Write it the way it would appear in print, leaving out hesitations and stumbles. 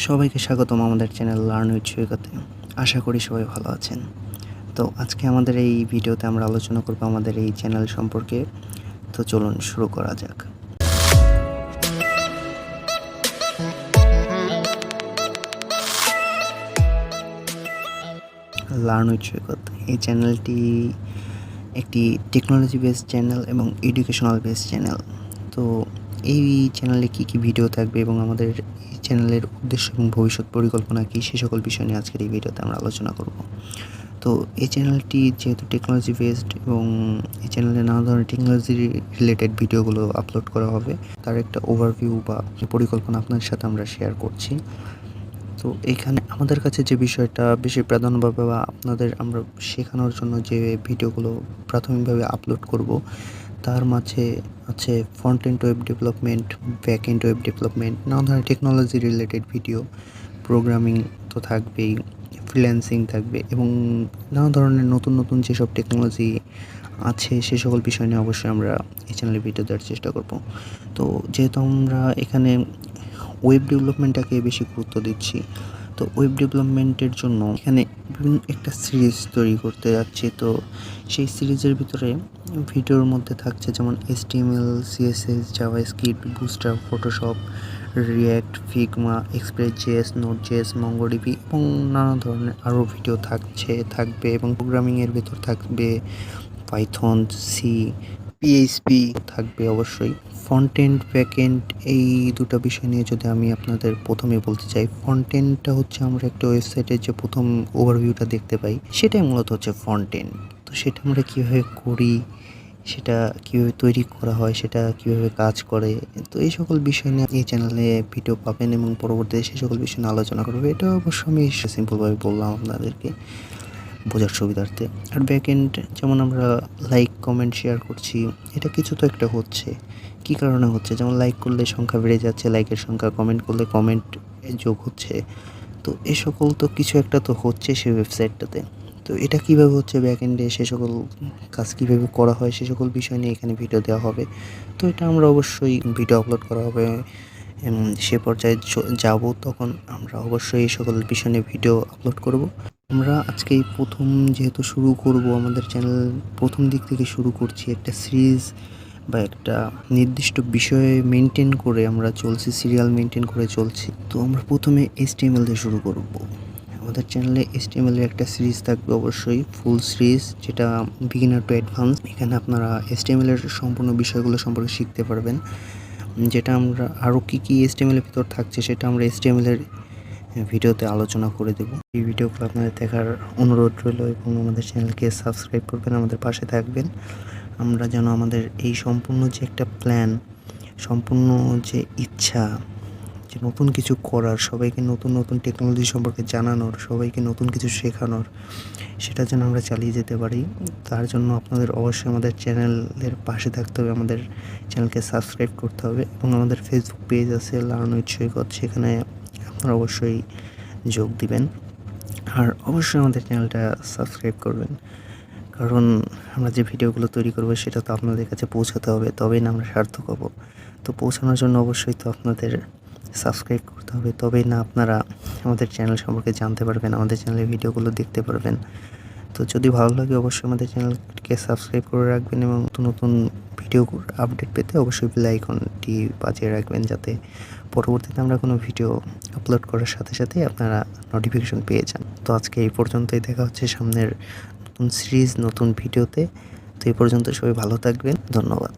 সবাইকে স্বাগতম আমাদের চ্যানেল লার্ন উইথ সৈকতে। আশা করি সবাই ভালো আছেন। তো আজকে আমাদের এই ভিডিওতে আমরা আলোচনা করব আমাদের এই চ্যানেল সম্পর্কে। তো চলুন শুরু করা যাক। লার্ন উইথ সৈকত এই চ্যানেলটি একটি টেকনোলজি বেসড চ্যানেল এবং এডুকেশনাল বেসড চ্যানেল। তো এই চ্যানেলে কী কী ভিডিও থাকবে এবং আমাদের এই চ্যানেলের উদ্দেশ্য এবং ভবিষ্যৎ পরিকল্পনা কী, সে সকল বিষয় নিয়ে আজকের এই ভিডিওতে আমরা আলোচনা করব। তো এই চ্যানেলটি যেহেতু টেকনোলজি বেসড এবং এই চ্যানেলে নানা ধরনের টেকনোলজি রিলেটেড ভিডিওগুলো আপলোড করা হবে, তার একটা ওভারভিউ বা পরিকল্পনা আপনাদের সাথে আমরা শেয়ার করছি। তো এখানে আমাদের কাছে যে বিষয়টা বেশি প্রাধান্য পাবে বা আপনাদের আমরা শেখানোর জন্য যে ভিডিওগুলো প্রাথমিকভাবে আপলোড করব, তার মাঝে আছে front end web development, back end web development, নানা ধরনের টেকনোলজি রিলেটেড ভিডিও, প্রোগ্রামিং তো থাকবেই, ফ্রিল্যান্সিং থাকবে এবং নানা ধরনের নতুন নতুন যেসব টেকনোলজি আছে সে সকল বিষয় নিয়ে অবশ্যই আমরা এই চ্যানেলে ভিডিও দেওয়ার চেষ্টা করব। তো যেহেতু আমরা এখানে ওয়েব ডেভেলপমেন্টটাকে বেশি গুরুত্ব দিচ্ছি, তো ওয়েব ডেভেলপমেন্টের জন্য এখানে বিভিন্ন একটা সিরিজ তৈরি করতে যাচ্ছি। তো সেই সিরিজের ভিতরে ভিডিওর মধ্যে থাকছে যেমন HTML, CSS, JavaScript, booster, Photoshop, React, Figma, Express.js, Node.js, MongoDB এবং নানা ধরনের আরও ভিডিও থাকবে এবং প্রোগ্রামিংয়ের ভিতর থাকবে পাইথন, সি, PHP থাকবে অবশ্যই। ফ্রন্ট এন্ড ব্যাক এন্ড এই দুটো বিষয় নিয়ে যদি আমি আপনাদের প্রথমে বলতে চাই, ফ্রন্ট এন্ডটা হচ্ছে আমরা একটা ওয়েবসাইটের যে প্রথম ওভারভিউটা দেখতে পাই, সেটাই মূলত হচ্ছে ফ্রন্ট এন্ড। তো সেটা আমরা কীভাবে করি, সেটা কীভাবে তৈরি করা হয়, সেটা কীভাবে কাজ করে, তো এই সকল বিষয় নিয়ে এই চ্যানেলে ভিডিও পাবেন এবং পরবর্তীতে সেই সকল বিষয় নিয়ে আলোচনা করবে। এটা অবশ্য আমি সিম্পলভাবে বললাম আপনাদেরকে বোঝার সুবিধার্থে। আর ব্যাক এন্ড যেমন আমরা লাইক, কমেন্ট, শেয়ার করছি, এটা কিছু তো একটা হচ্ছে। কী কারণে হচ্ছে? যেমন লাইক করলে সংখ্যা বেড়ে যাচ্ছে, লাইকের সংখ্যা, কমেন্ট করলে কমেন্ট যোগ হচ্ছে। তো এ সকল তো কিছু একটা তো হচ্ছে সেই ওয়েবসাইটটাতে। তো এটা কীভাবে হচ্ছে ব্যাক এন্ডে, সে সকল কাজ কীভাবে করা হয়, সে সকল বিষয় নিয়ে এখানে ভিডিও দেওয়া হবে। তো এটা আমরা অবশ্যই ভিডিও আপলোড করা হবে, সে পর্যায়ে যাব, তখন আমরা অবশ্যই এই সকল বিষয় নিয়ে ভিডিও আপলোড করব। আমরা আজকে এই প্রথম যেহেতু শুরু করব, আমাদের চ্যানেল প্রথম দিক থেকে শুরু করছি, একটা সিরিজ বা একটা নির্দিষ্ট বিষয়ে মেনটেন করে আমরা চলছি, সিরিয়াল মেনটেন করে চলছি। তো আমরা প্রথমে HTML দিয়ে শুরু করব। আমাদের চ্যানেলে HTML এর একটা সিরিজ থাকবে অবশ্যই, ফুল সিরিজ, যেটা বিগিনার টু অ্যাডভান্স। এখানে আপনারা HTML এর সম্পূর্ণ বিষয়গুলো সম্পর্কে শিখতে পারবেন, যেটা আমরা আরও কী কী HTML এর ভিতর থাকছে সেটা আমরা HTML এর ভিডিওতে আলোচনা করে দেব। এই ভিডিওগুলো আপনাদের দেখার অনুরোধ রইল এবং আমাদের চ্যানেলকে সাবস্ক্রাইব করবেন, আমাদের পাশে থাকবেন। আমরা যেন আমাদের এই সম্পূর্ণ যে একটা প্ল্যান, সম্পূর্ণ যে ইচ্ছা যে নতুন কিছু করার, সবাইকে নতুন নতুন টেকনোলজি সম্পর্কে জানানোর, সবাইকে নতুন কিছু শেখানোর, সেটা যেন আমরা চালিয়ে যেতে পারি। তার জন্য আপনাদের অবশ্যই আমাদের চ্যানেলের পাশে থাকতে হবে, আমাদের চ্যানেলকে সাবস্ক্রাইব করতে হবে এবং আমাদের ফেসবুক পেজ আছে লার্ন উইথ সৈকত, সেখানে আপনারা অবশ্যই যোগ দিবেন। আর অবশ্যই আমাদের চ্যানেলটা সাবস্ক্রাইব করবেন, কারণ আমরা যে ভিডিওগুলো তৈরি করব সেটা তো আপনাদের কাছে পৌঁছাতে হবে, তবেই না আমরা সার্থক হব। তো পৌঁছানোর জন্য অবশ্যই তো আপনাদের সাবস্ক্রাইব করতে হবে, তবেই না আপনারা আমাদের চ্যানেল সম্পর্কে জানতে পারবেন, আমাদের চ্যানেলের ভিডিওগুলো দেখতে পারবেন। তো যদি ভালো লাগে অবশ্যই আমাদের চ্যানেলকে সাবস্ক্রাইব করে রাখবেন এবং নতুন নতুন ভিডিও আপডেট পেতে অবশ্যই বেল আইকনটি বাজিয়ে রাখবেন, যাতে পরবর্তীতে আমরা কোনো ভিডিও আপলোড করার সাথে সাথে আপনারা নোটিফিকেশন পেয়ে যান। তো আজকে এই পর্যন্তই, দেখা হচ্ছে সামনের নতুন সিরিজ, নতুন ভিডিওতে। তো এই পর্যন্ত সবাই ভালো থাকবেন, ধন্যবাদ।